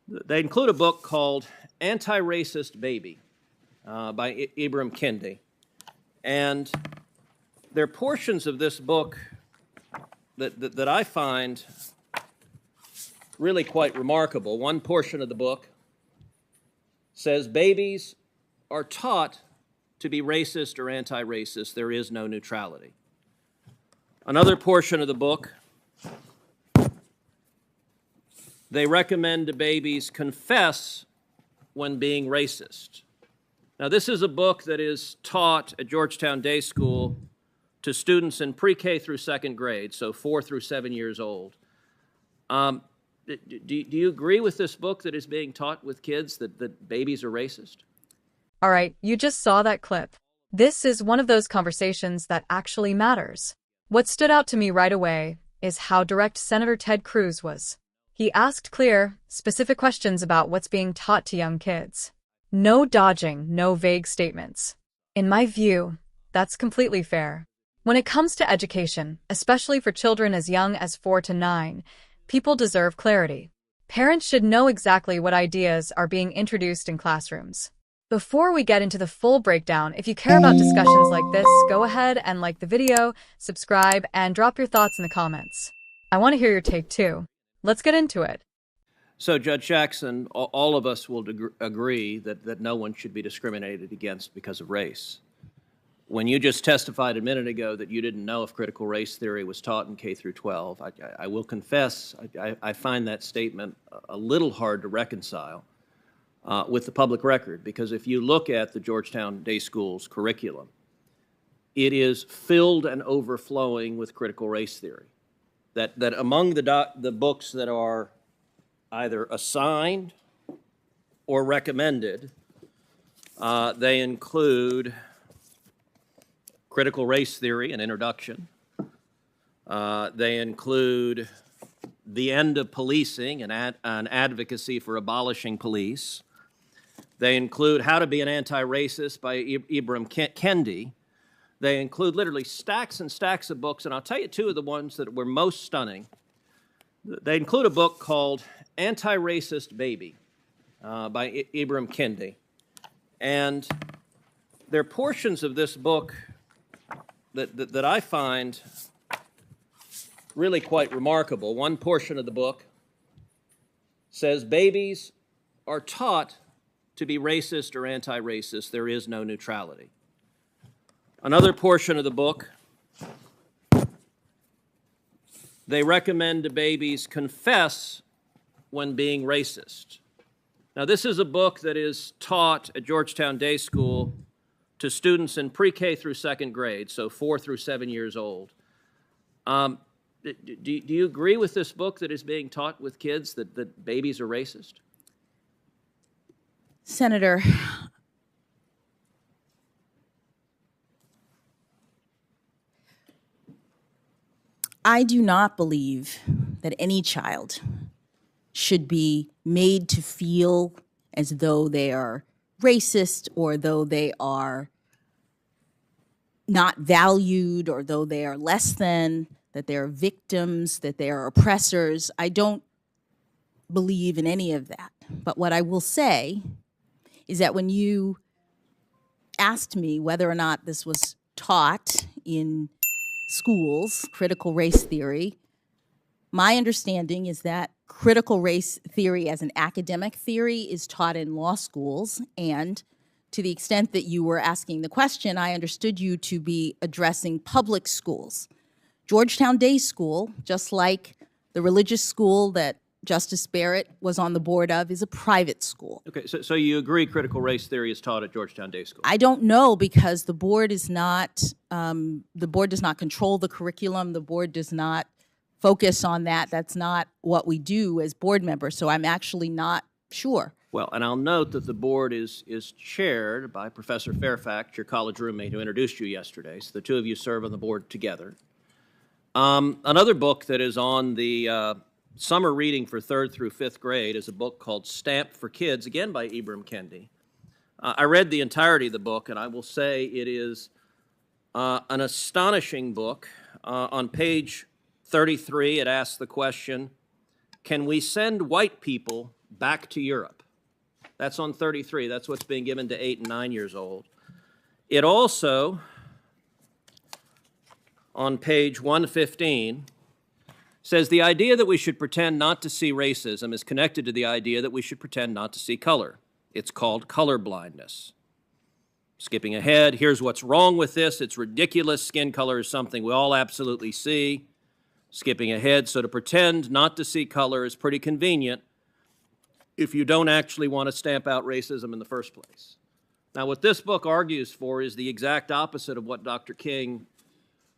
They include a book called Anti-Racist Baby by Ibram Kendi. And there are portions of this book that I find really quite remarkable. One portion of the book says babies are taught to be racist or anti-racist. There is no neutrality. Another portion of the book, they recommend to babies confess when being racist. Now, this is a book that is taught at Georgetown Day School to students in pre-K through second grade, so 4 through 7 years old. Do you agree with this book that is being taught with kids that babies are racist? All right, you just saw that clip. This is one of those conversations that actually matters. What stood out to me right away is how direct Senator Ted Cruz was. He asked clear, specific questions about what's being taught to young kids. No dodging, no vague statements. In my view, that's completely fair. When it comes to education, especially for children as young as 4 to 9, people deserve clarity. Parents should know exactly what ideas are being introduced in classrooms. Before we get into the full breakdown, if you care about discussions like this, go ahead and like the video, subscribe, and drop your thoughts in the comments. I want to hear your take too. Let's get into it. So, Judge Jackson, all of us will agree that no one should be discriminated against because of race. When you just testified a minute ago that you didn't know if critical race theory was taught in K through 12, I will confess I find that statement a little hard to reconcile with the public record, because if you look at the Georgetown Day School's curriculum, it is filled and overflowing with critical race theory. That among the books that are either assigned or recommended, they include Critical Race Theory, an introduction. They include The End of Policing, an advocacy for abolishing police. They include How to Be an Anti-Racist by Ibram Kendi. They include literally stacks and stacks of books, and I'll tell you two of the ones that were most stunning. They include a book called Anti-Racist Baby by Ibram Kendi. And there are portions of this book that I find really quite remarkable. One portion of the book says babies are taught to be racist or anti-racist. There is no neutrality. Another portion of the book, they recommend to babies confess when being racist. Now, this is a book that is taught at Georgetown Day School to students in pre-K through second grade, so 4 through 7 years old. Do you agree with this book that is being taught with kids that babies are racist? Senator, I do not believe that any child should be made to feel as though they are racist, or though they are not valued, or though they are less than, that they are victims, that they are oppressors. I don't believe in any of that. But what I will say is that when you asked me whether or not this was taught in schools, critical race theory, my understanding is that critical race theory as an academic theory is taught in law schools, and to the extent that you were asking the question, I understood you to be addressing public schools. Georgetown Day School, just like the religious school that Justice Barrett was on the board of, is a private school. Okay, so you agree critical race theory is taught at Georgetown Day School? I don't know, because the board is not, the board does not control the curriculum. The board does not focus on that. That's not what we do as board members, so I'm actually not sure. Well, and I'll note that the board is chaired by Professor Fairfax, your college roommate who introduced you yesterday, so the two of you serve on the board together. Another book that is on the summer reading for 3rd through 5th grade is a book called Stamped for Kids, again by Ibram Kendi. I read the entirety of the book, and I will say it is an astonishing book. On page 33, it asks the question, can we send white people back to Europe. That's on 33. That's what's being given to 8 and 9 years old. It also, on page 115, says the idea that we should pretend not to see racism is connected to the idea that we should pretend not to see color. It's called color blindness. Skipping ahead, here's what's wrong with this. It's ridiculous. Skin color is something we all absolutely see. Skipping ahead, so to pretend not to see color is pretty convenient if you don't actually want to stamp out racism in the first place. Now, what this book argues for is the exact opposite of what Dr. King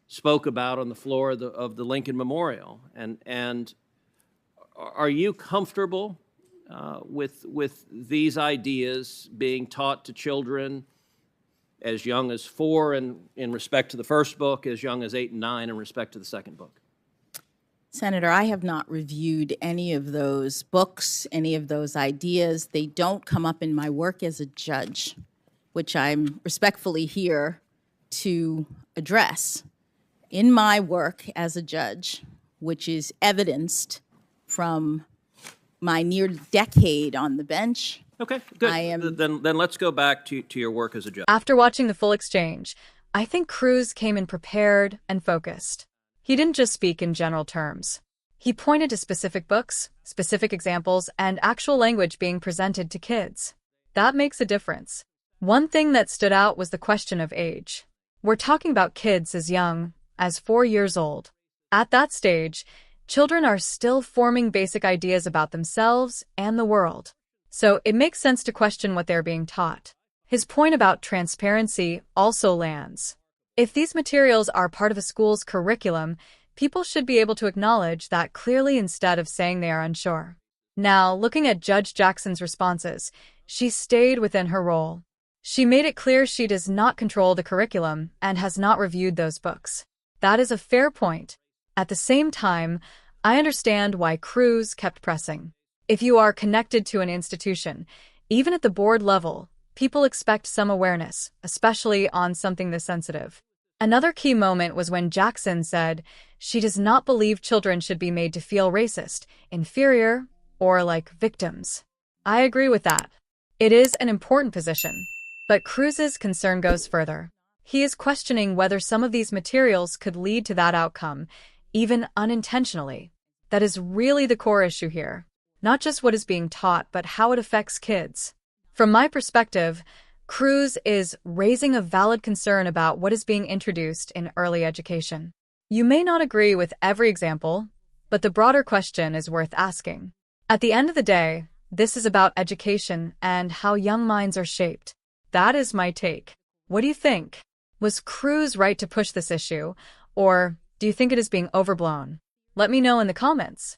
spoke about on the floor of the Lincoln Memorial. And are you comfortable with these ideas being taught to children as young as 4 in respect to the first book, as young as 8 and 9 in respect to the second book? Senator, I have not reviewed any of those books, any of those ideas. They don't come up in my work as a judge, which I'm respectfully here to address. In my work as a judge, which is evidenced from my near decade on the bench. Okay, good. Then let's go back to your work as a judge. After watching the full exchange, I think Cruz came in prepared and focused. He didn't just speak in general terms. He pointed to specific books, specific examples, and actual language being presented to kids. That makes a difference. One thing that stood out was the question of age. We're talking about kids as young as 4 years old. At that stage, children are still forming basic ideas about themselves and the world. So it makes sense to question what they're being taught. His point about transparency also lands. If these materials are part of a school's curriculum, people should be able to acknowledge that clearly instead of saying they are unsure. Now, looking at Judge Jackson's responses, she stayed within her role. She made it clear she does not control the curriculum and has not reviewed those books. That is a fair point. At the same time, I understand why Cruz kept pressing. If you are connected to an institution, even at the board level, people expect some awareness, especially on something this sensitive. Another key moment was when Jackson said she does not believe children should be made to feel racist, inferior, or like victims. I agree with that. It is an important position. But Cruz's concern goes further. He is questioning whether some of these materials could lead to that outcome, even unintentionally. That is really the core issue here. Not just what is being taught, but how it affects kids. From my perspective, Cruz is raising a valid concern about what is being introduced in early education. You may not agree with every example, but the broader question is worth asking. At the end of the day, this is about education and how young minds are shaped. That is my take. What do you think? Was Cruz right to push this issue, or do you think it is being overblown? Let me know in the comments.